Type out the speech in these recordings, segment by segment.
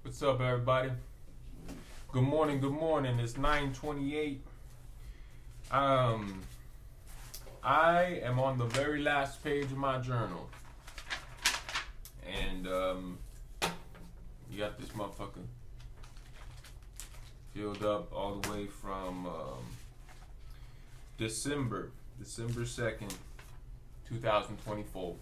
What's up, everybody? Good morning. Good morning. It's 9:28. I am on the very last page of my journal, and you got this motherfucker filled up all the way from December 2nd, 2024,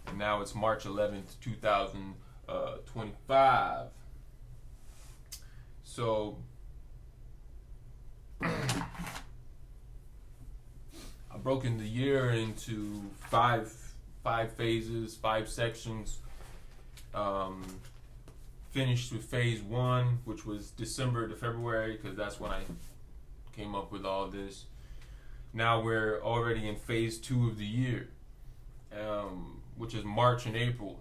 and now it's March 11th, 2025. So I broken the year into five phases, 5 sections. Finished with phase 1, which was December to February, because that's when I came up with all this. Now we're already in phase 2 of the year, which is March and April.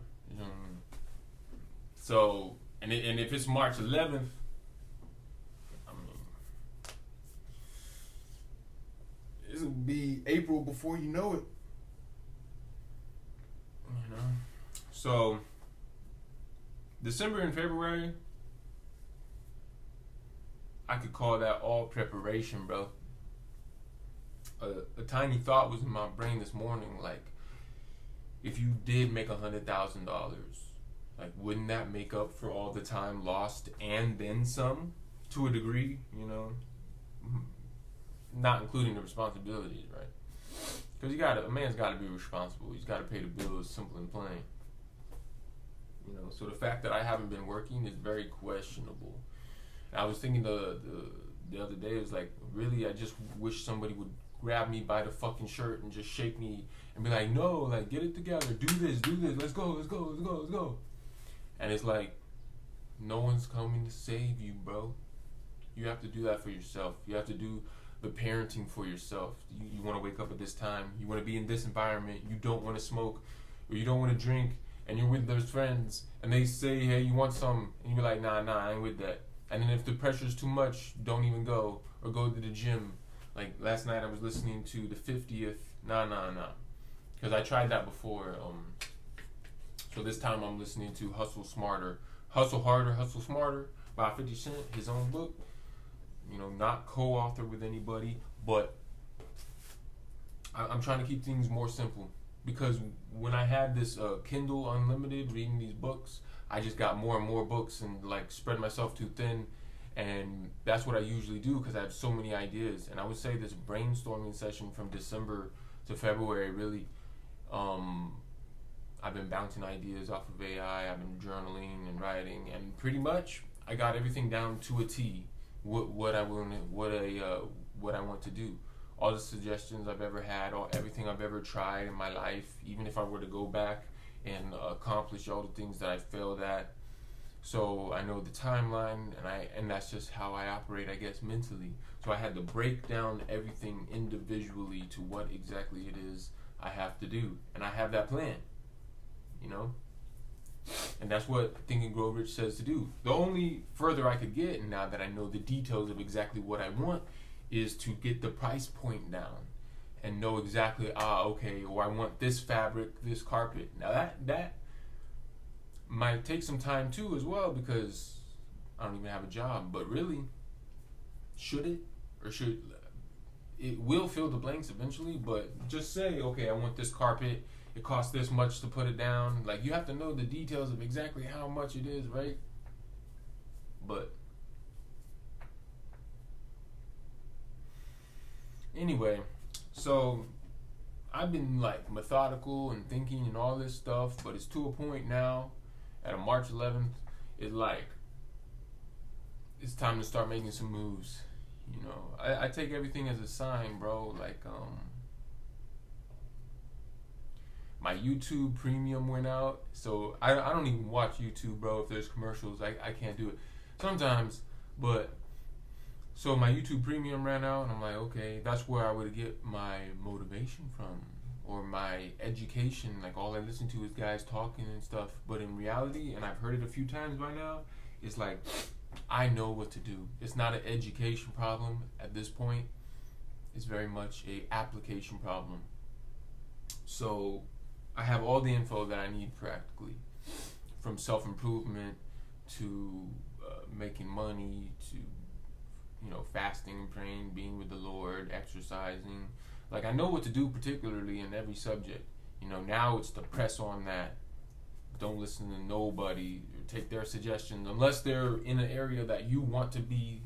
So, and if it's March 11th, I mean, it'll be April before you know it. You know? So, December and February, I could call that all preparation, bro. A tiny thought was in my brain this morning, like, if you did make $100,000, like, wouldn't that make up for all the time lost and then some, to a degree, you know? Not including the responsibilities, right? Because a man's got to be responsible. He's got to pay the bills, simple and plain. You know, so the fact that I haven't been working is very questionable. And I was thinking the other day, it was like, really, I just wish somebody would grab me by the fucking shirt and just shake me and be like, no, like, get it together, do this, let's go. And it's like, no one's coming to save you, bro. You have to do that for yourself. You have to do the parenting for yourself. You want to wake up at this time. You want to be in this environment. You don't want to smoke or you don't want to drink. And you're with those friends and they say, hey, you want some? And you're like, nah, I ain't with that. And then if the pressure's too much, don't even go or go to the gym. Like last night I was listening to the 50th. Nah. Because I tried that before. So this time I'm listening to Hustle Harder, Hustle Smarter by 50 Cent, his own book. You know, not co-author with anybody, but I'm trying to keep things more simple. Because when I had this Kindle Unlimited reading these books, I just got more and more books and like spread myself too thin. And that's what I usually do because I have so many ideas. And I would say this brainstorming session from December to February really, I've been bouncing ideas off of AI. I've been journaling and writing, and pretty much I got everything down to a T. What I want to do. All the suggestions I've ever had, everything I've ever tried in my life. Even if I were to go back and accomplish all the things that I failed at. So I know the timeline, and that's just how I operate, I guess, mentally. So I had to break down everything individually to what exactly it is I have to do, and I have that plan. You know, and that's what Think and Grow Rich says to do. The only further I could get, now that I know the details of exactly what I want, is to get the price point down and know exactly, okay, or I want this fabric, this carpet. Now that might take some time too as well, because I don't even have a job. But really, should it? Or should it will fill the blanks eventually, but just say, okay, I want this carpet. It costs this much to put it down. Like, you have to know the details of exactly how much it is, right? But anyway, so I've been like methodical and thinking and all this stuff, but it's to a point now at a March 11th, it's like, it's time to start making some moves. You know, I take everything as a sign, bro. Like, my YouTube premium went out, so I don't even watch YouTube, bro. If there's commercials, I can't do it sometimes. But so my YouTube premium ran out, and I'm like, okay, that's where I would get my motivation from, or my education. Like, all I listen to is guys talking and stuff. But in reality, and I've heard it a few times by now, it's like, I know what to do. It's not an education problem at this point. It's very much a application problem. So I have all the info that I need practically, from self-improvement to making money to fasting and praying, being with the Lord, exercising. Like I know what to do, particularly in every subject. Now it's to press on that. Don't listen to nobody or take their suggestions unless they're in an area that you want to be.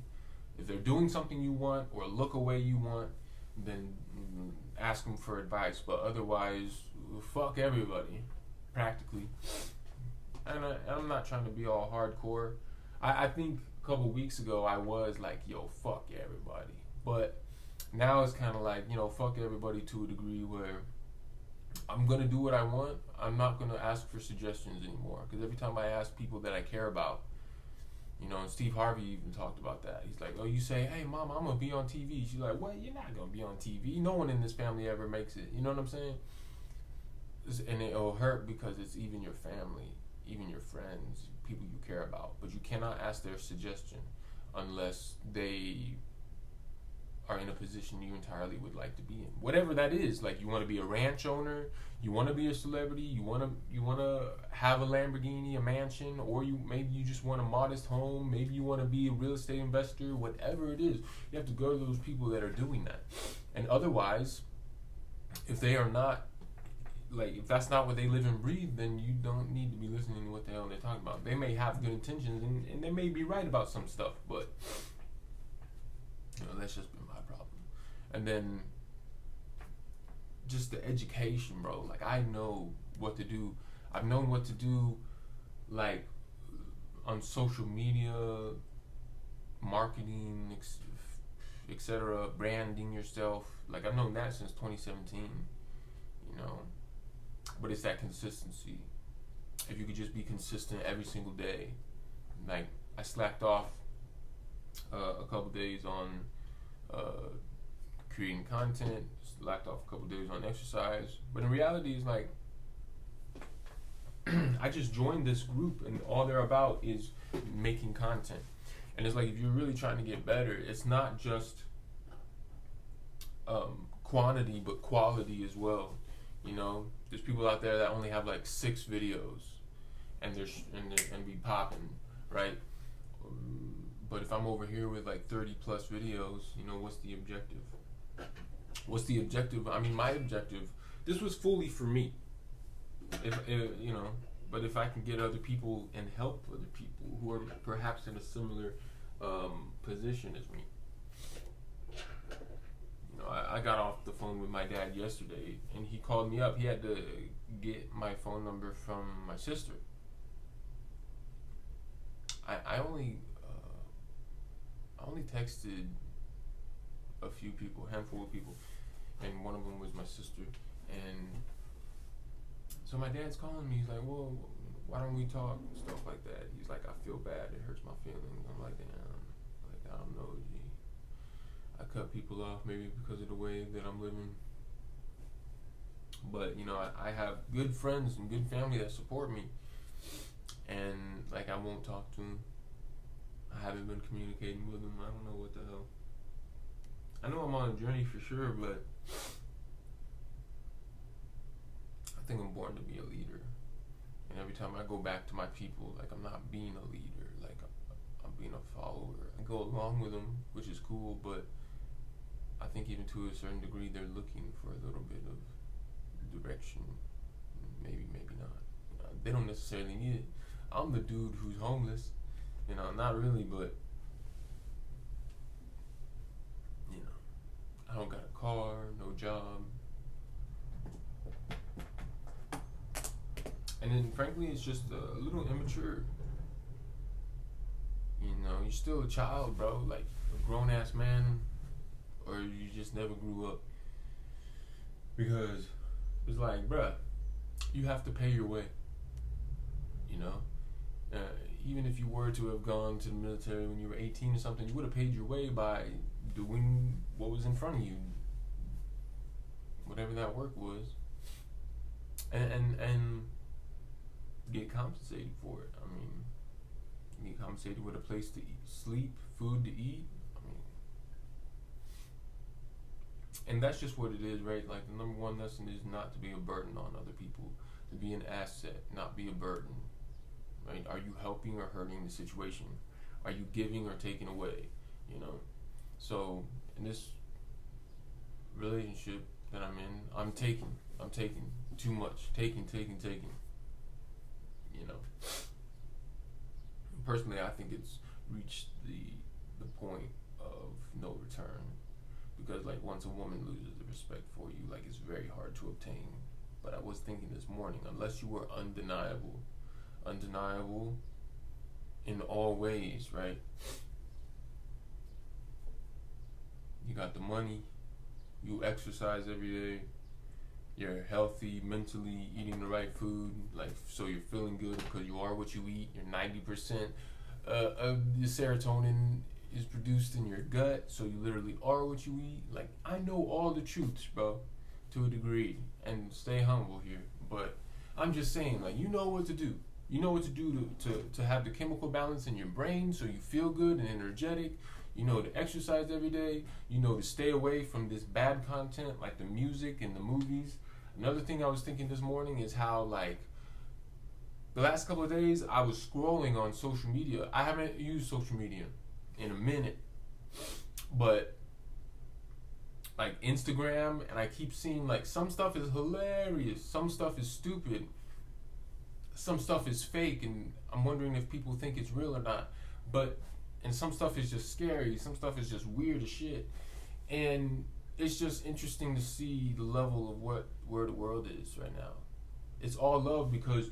If they're doing something you want or look a way you want, then ask them for advice. But otherwise, fuck everybody, practically. And I'm not trying to be all hardcore. I think a couple weeks ago I was like, yo, fuck everybody. But now it's kind of like, fuck everybody to a degree where I'm going to do what I want. I'm not going to ask for suggestions anymore. Because every time I ask people that I care about, and Steve Harvey even talked about that. He's like, oh, you say, hey, Mama, I'm going to be on TV. She's like, what? You're not going to be on TV. No one in this family ever makes it. You know what I'm saying? And it'll hurt because it's even your family, even your friends, people you care about. But you cannot ask their suggestion unless they are in a position you entirely would like to be in. Whatever that is. Like, you want to be a ranch owner, you want to be a celebrity, you want to have a Lamborghini, a mansion, or maybe you just want a modest home, maybe you want to be a real estate investor, whatever it is. You have to go to those people that are doing that. And otherwise, if they are not, like, if that's not what they live and breathe, then you don't need to be listening to what the hell they're talking about. They may have good intentions, and they may be right about some stuff, but that's just been my problem. And then just the education, bro. Like, I know what to do. I've known what to do, like, on social media, marketing, etc., branding yourself. Like, I've known that since 2017, But it's that consistency. If you could just be consistent every single day. Like, I slacked off a couple days on creating content, slacked off a couple days on exercise. But in reality, it's like, I just joined this group and all they're about is making content. And it's like, if you're really trying to get better, it's not just quantity, but quality as well. There's people out there that only have like 6 videos and and be popping, right? But if I'm over here with like 30 plus videos, what's the objective? What's the objective? I mean, my objective, this was fully for me. But if I can get other people and help other people who are perhaps in a similar position as me. I got off the phone with my dad yesterday, and he called me up. He had to get my phone number from my sister. I only texted a few people, a handful of people, and one of them was my sister. And so my dad's calling me. He's like, well, why don't we talk? Stuff like that. He's like, I feel bad. It hurts my feelings. I'm like, damn. Like, I don't know, G. I cut people off maybe because of the way that I'm living. But, I have good friends and good family that support me. And, like, I won't talk to them. I haven't been communicating with them. I don't know what the hell. I know I'm on a journey for sure, but I think I'm born to be a leader. And every time I go back to my people, like, I'm not being a leader. Like, I'm being a follower. I go along with them, which is cool, but I think even to a certain degree, they're looking for a little bit of direction. Maybe not. They don't necessarily need it. I'm the dude who's homeless. Not really, but I don't got a car, no job. And then frankly, it's just a little immature. You're still a child, bro, like a grown ass man, or you just never grew up. Because it's like, bruh, you have to pay your way. Even if you were to have gone to the military when you were 18 or something, you would have paid your way by doing what was in front of you, whatever that work was, and get compensated for it. I mean, you get compensated with a place to eat, sleep, food to eat. I mean, and that's just what it is, right? Like, the number one lesson is not to be a burden on other people, to be an asset, not be a burden. Right? Are you helping or hurting the situation? Are you giving or taking away? You know. So in this relationship that I'm in, I'm taking too much, taking. You know. Personally, I think it's reached the point of no return, because like once a woman loses the respect for you, like it's very hard to obtain. But I was thinking this morning, unless you were undeniable in all ways, right? You got the money, you exercise every day, you're healthy mentally, eating the right food, like so you're feeling good because you are what you eat. You're 90% of the serotonin is produced in your gut, so you literally are what you eat. Like, I know all the truths, bro, to a degree, and stay humble here. But I'm just saying, like, you know what to do. You know what to do to have the chemical balance in your brain so you feel good and energetic. You know to exercise every day. You know to stay away from this bad content like the music and the movies. Another thing I was thinking this morning is how, like, the last couple of days I was scrolling on social media. I haven't used social media in a minute, but like Instagram, and I keep seeing like some stuff is hilarious, some stuff is stupid, some stuff is fake, and I'm wondering if people think it's real or not. And some stuff is just scary, some stuff is just weird as shit, and it's just interesting to see the level of where the world is right now. It's all love, because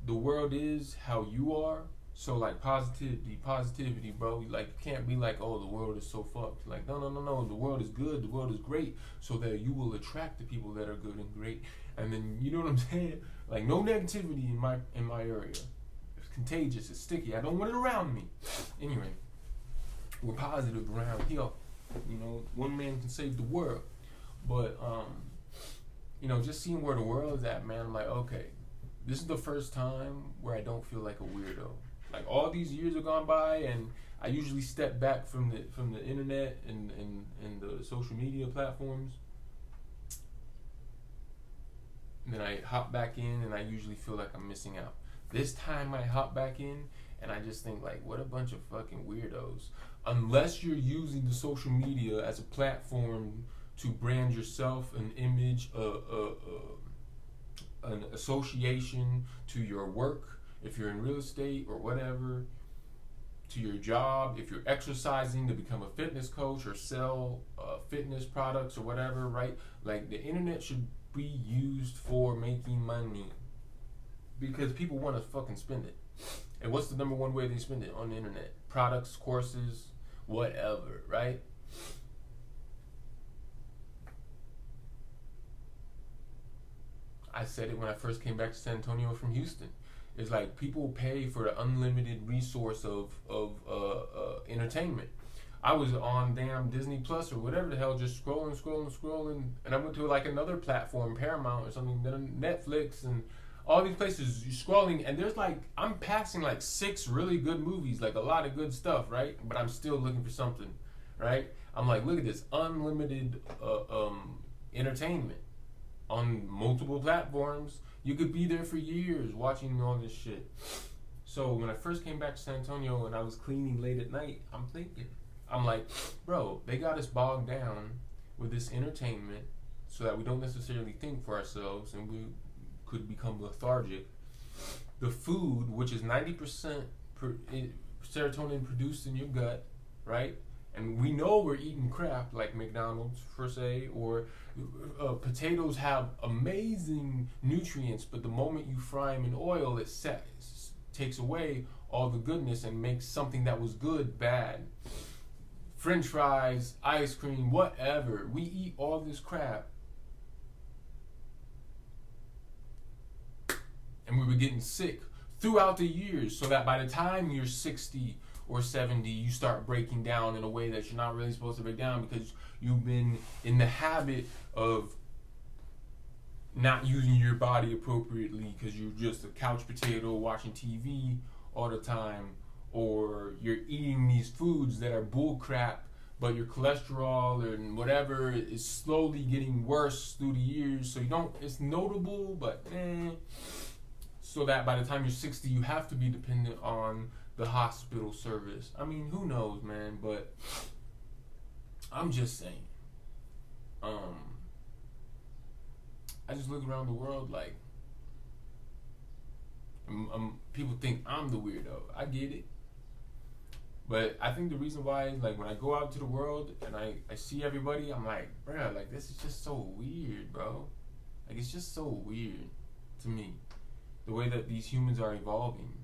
the world is how you are. So like positivity, bro. Like, you can't be like, oh, the world is so fucked. Like, no. The world is good. The world is great, so that you will attract the people that are good and great. And then, you know what I'm saying? Like, no negativity in my area. It's contagious. It's sticky. I don't want it around me. Anyway, we're positive around here. You know, one man can save the world. But you know, just seeing where the world is at, man, I'm like, okay, this is the first time where I don't feel like a weirdo. Like, all these years have gone by, and I usually step back from the internet and the social media platforms. And then I hop back in, and I usually feel like I'm missing out. This time I hop back in, and I just think, like, what a bunch of fucking weirdos. Unless you're using the social media as a platform to brand yourself, an image, an association to your work, if you're in real estate or whatever, to your job, if you're exercising to become a fitness coach or sell fitness products or whatever, right? Like, the internet should be used for making money, because people want to fucking spend it. And what's the number one way they spend it? On the internet. Products, courses, whatever, right? I said it when I first came back to San Antonio from Houston. It's like, people pay for the unlimited resource of entertainment. I was on damn Disney Plus or whatever the hell, just scrolling, and I went to like another platform, Paramount or something, then Netflix, and all these places. You're scrolling, and there's like, I'm passing like 6 really good movies, like a lot of good stuff, right? But I'm still looking for something, right? I'm like, look at this unlimited entertainment on multiple platforms. You could be there for years watching all this shit. So when I first came back to San Antonio and I was cleaning late at night, I'm like, bro, they got us bogged down with this entertainment so that we don't necessarily think for ourselves, and we could become lethargic. The food, which is 90% serotonin produced in your gut, right? And we know we're eating crap like McDonald's, per se, or potatoes have amazing nutrients, but the moment you fry them in oil, it takes away all the goodness and makes something that was good bad. French fries, ice cream, whatever. We eat all this crap, and we were getting sick throughout the years, so that by the time you're 60 or 70, you start breaking down in a way that you're not really supposed to break down, because you've been in the habit of not using your body appropriately because you're just a couch potato watching TV all the time, or you're eating these foods that are bull crap, but your cholesterol and whatever is slowly getting worse through the years. So you don't, it's notable, but so that by the time you're 60, you have to be dependent on the hospital service. I mean, who knows, man? But I'm just saying. I just look around the world like people think I'm the weirdo. I get it. But I think the reason why is like when I go out to the world and I see everybody, I'm like, bruh, like this is just so weird, bro. Like it's just so weird to me. The way that these humans are evolving.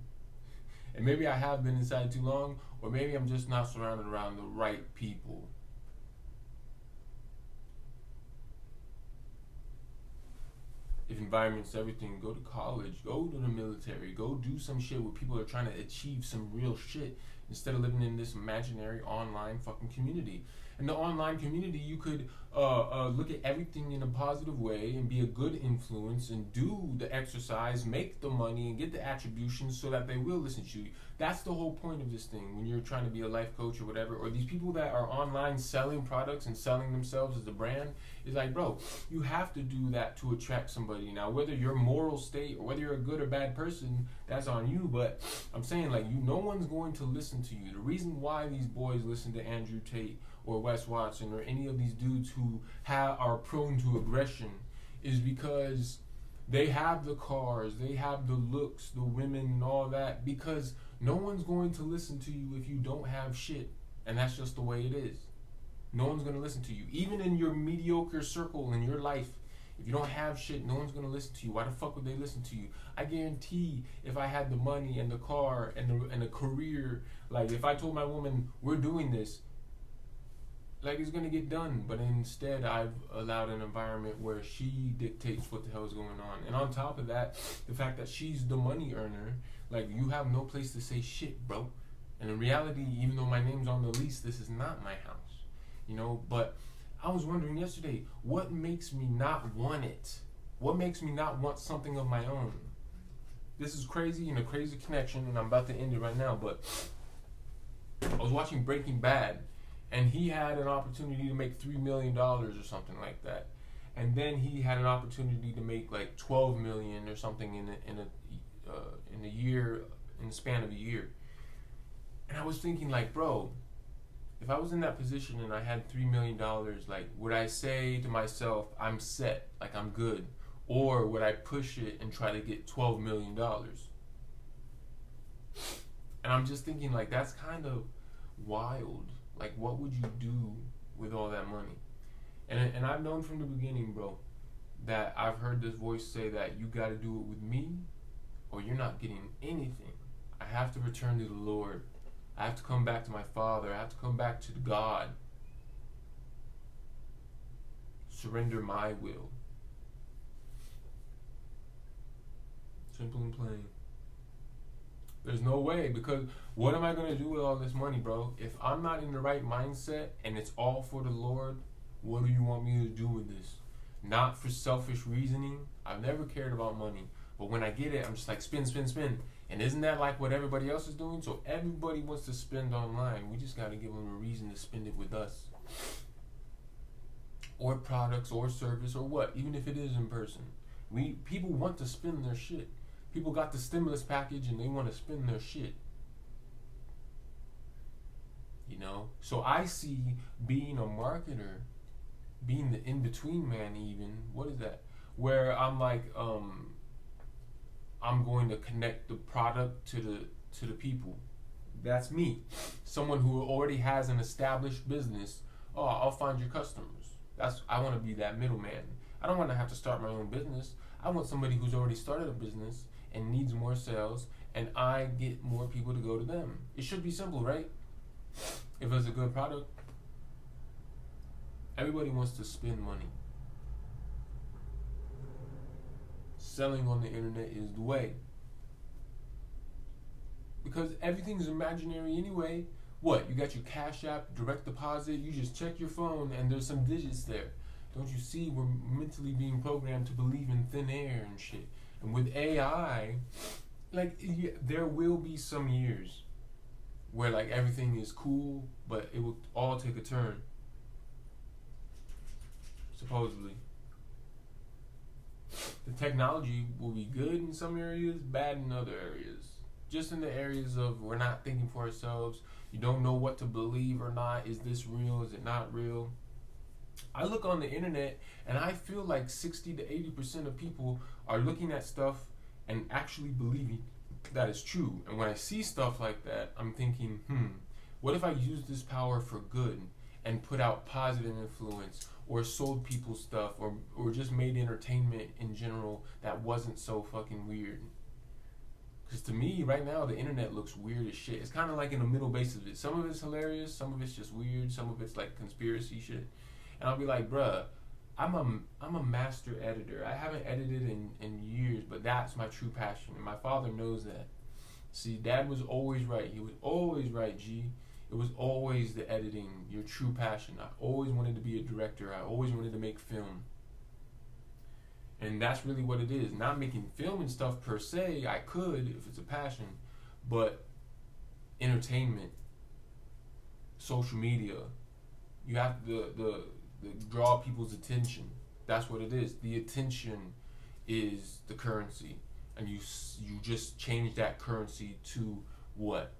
And maybe I have been inside too long, or maybe I'm just not surrounded around the right people. If environment's everything, go to college, go to the military, go do some shit where people are trying to achieve some real shit instead of living in this imaginary online fucking community. In the online community, you could look at everything in a positive way and be a good influence and do the exercise, make the money, and get the attributions so that they will listen to you. That's the whole point of this thing when you're trying to be a life coach or whatever, or these people that are online selling products and selling themselves as a brand. Is like, bro, you have to do that to attract somebody. Now, whether your moral state or whether you're a good or bad person, that's on you. But I'm saying, like, no one's going to listen to you. The reason why these boys listen to Andrew Tate or Wes Watson or any of these dudes who are prone to aggression is because they have the cars, they have the looks, the women, and all that. Because no one's going to listen to you if you don't have shit, and that's just the way it is. No one's going to listen to you. Even in your mediocre circle in your life, if you don't have shit, no one's going to listen to you. Why the fuck would they listen to you? I guarantee if I had the money and the car and the career, like if I told my woman, we're doing this, like it's going to get done. But instead, I've allowed an environment where she dictates what the hell is going on. And on top of that, the fact that she's the money earner, like you have no place to say shit, bro. And in reality, even though my name's on the lease, this is not my house. You know, but I was wondering yesterday, what makes me not want it? What makes me not want something of my own? This is crazy and a crazy connection, and I'm about to end it right now, but I was watching Breaking Bad, and he had an opportunity to make $3 million or something like that. And then he had an opportunity to make like $12 million or something in a year, in the span of a year. And I was thinking like, bro, if I was in that position and I had $3 million, like, would I say to myself, I'm set, like I'm good? Or would I push it and try to get $12 million? And I'm just thinking, like, that's kind of wild. Like, what would you do with all that money? And I've known from the beginning, bro, that I've heard this voice say that you got to do it with me or you're not getting anything. I have to return to the Lord. I have to come back to my Father. I have to come back to God. Surrender my will. Simple and plain. There's no way, because what am I going to do with all this money, bro? If I'm not in the right mindset and it's all for the Lord, what do you want me to do with this? Not for selfish reasoning. I've never cared about money. But when I get it, I'm just like, spin, spin, spin. And isn't that like what everybody else is doing? So everybody wants to spend online. We just got to give them a reason to spend it with us. Or products or service or what, even if it is in person. People want to spend their shit. People got the stimulus package and they want to spend their shit. You know? So I see being a marketer, being the in-between man even, what is that? Where I'm like, I'm going to connect the product to the people. That's me. Someone who already has an established business. Oh, I'll find your customers. I want to be that middleman. I don't want to have to start my own business. I want somebody who's already started a business and needs more sales, and I get more people to go to them. It should be simple, right? If it's a good product. Everybody wants to spend money. Selling on the internet is the way. Because everything's imaginary anyway. What? You got your Cash App, direct deposit, you just check your phone and there's some digits there. Don't you see we're mentally being programmed to believe in thin air and shit. And with AI, like, there will be some years where like everything is cool, but it will all take a turn. Supposedly. The technology will be good in some areas, bad in other areas. Just in the areas of we're not thinking for ourselves, you don't know what to believe or not. Is this real? Is it not real? I look on the internet and I feel like 60 to 80% of people are looking at stuff and actually believing that it's true. And when I see stuff like that, I'm thinking, what if I use this power for good and put out positive influence, or sold people stuff, or just made entertainment in general that wasn't so fucking weird? Because to me, right now, the internet looks weird as shit. It's kind of like in the middle base of it. Some of it's hilarious, some of it's just weird, some of it's like conspiracy shit. And I'll be like, bruh, I'm a master editor. I haven't edited in years, but that's my true passion, and my father knows that. See, Dad was always right. He was always right, G. It was always the editing, your true passion. I always wanted to be a director. I always wanted to make film. And that's really what it is. Not making film and stuff per se. I could if it's a passion, but entertainment, social media, you have to draw people's attention. That's what it is. The attention is the currency, and you just change that currency to what?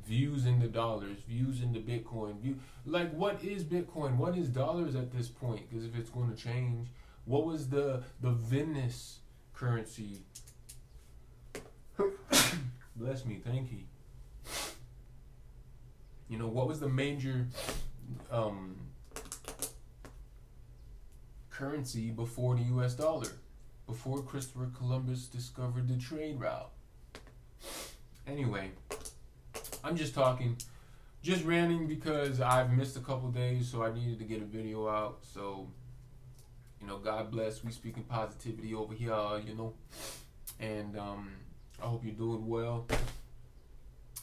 Views into dollars, views into Bitcoin. Like, what is Bitcoin? What is dollars at this point? Because if it's going to change, what was the Venice currency? Bless me, thank you. You know, what was the major currency before the US dollar? Before Christopher Columbus discovered the trade route? Anyway, I'm just talking, just ranting because I've missed a couple days, so I needed to get a video out. So, you know, God bless. We speaking positivity over here, you know. And I hope you're doing well.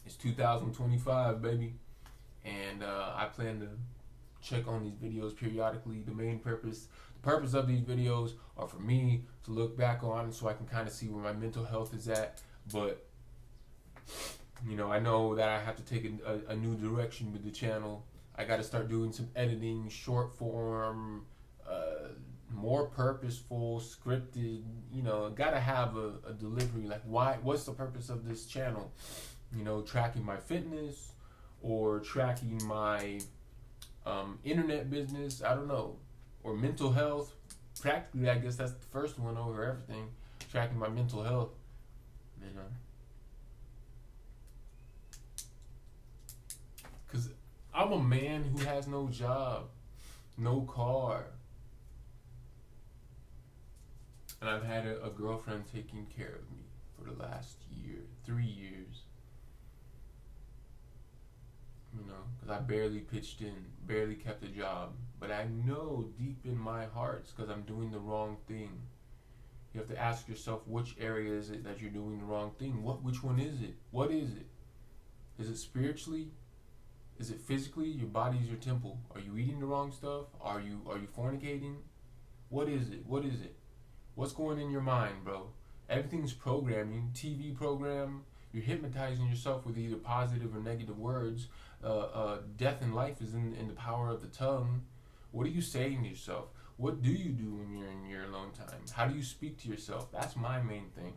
It's 2025, baby. And I plan to check on these videos periodically. The purpose of these videos are for me to look back on so I can kind of see where my mental health is at. But, you know, I know that I have to take a new direction with the channel. I got to start doing some editing, short form, more purposeful, scripted. You know, got to have a delivery. Like, what's the purpose of this channel? You know, tracking my fitness or tracking my internet business. I don't know. Or mental health. Practically, I guess that's the first one over everything. Tracking my mental health. You know. Because I'm a man who has no job, no car. And I've had a girlfriend taking care of me for the last 3 years. You know, because I barely pitched in, barely kept a job. But I know deep in my heart it's because I'm doing the wrong thing. You have to ask yourself, which area is it that you're doing the wrong thing? Which one is it? What is it? Is it spiritually? Is it physically? Your body is your temple. Are you eating the wrong stuff? Are you fornicating? What is it? What is it? What's going in your mind, bro? Everything's programming. TV program. You're hypnotizing yourself with either positive or negative words. Death and life is in the power of the tongue. What are you saying to yourself? What do you do when you're in your alone time? How do you speak to yourself? That's my main thing,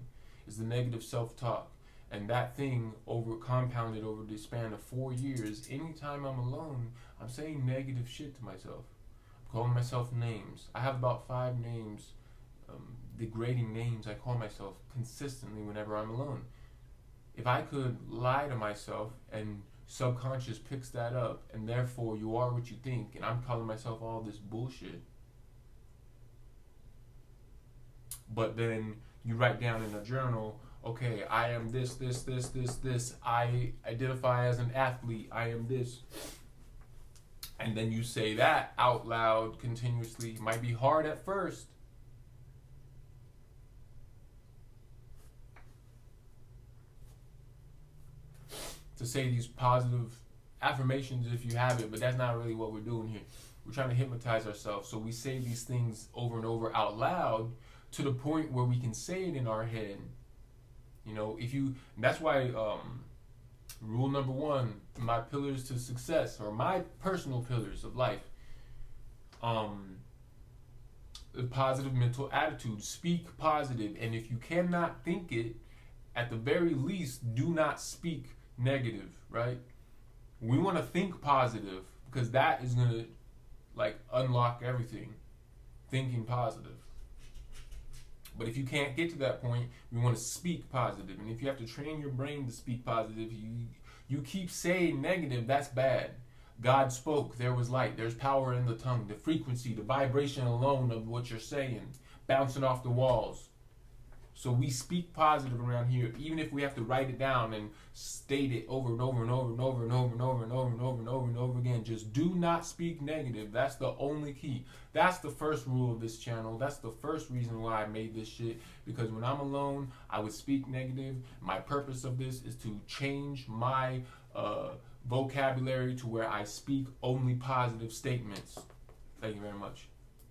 is the negative self-talk. And that thing compounded over the span of 4 years. Anytime I'm alone, I'm saying negative shit to myself. I'm calling myself names. I have about 5 names, degrading names I call myself consistently whenever I'm alone. If I could lie to myself and subconscious picks that up, and therefore you are what you think, and I'm calling myself all this bullshit, but then you write down in a journal, okay, I am this. I identify as an athlete. I am this. And then you say that out loud continuously. It might be hard at first. To say these positive affirmations if you have it, but that's not really what we're doing here. We're trying to hypnotize ourselves. So we say these things over and over out loud to the point where we can say it in our head. You know, that's why rule number 1, my pillars to success, or my personal pillars of life. a positive mental attitude. Speak positive. And if you cannot think it, at the very least, do not speak negative, right? We want to think positive because that is going to like unlock everything. Thinking positive. But if you can't get to that point, we want to speak positive. And if you have to train your brain to speak positive, you keep saying negative, that's bad. God spoke, there was light, there's power in the tongue, the frequency, the vibration alone of what you're saying, bouncing off the walls. So we speak positive around here, even if we have to write it down and state it over and over and over and over and over and over and over and over and over and over again. Just do not speak negative. That's the only key. That's the first rule of this channel. That's the first reason why I made this shit. Because when I'm alone, I would speak negative. My purpose of this is to change my vocabulary to where I speak only positive statements. Thank you very much.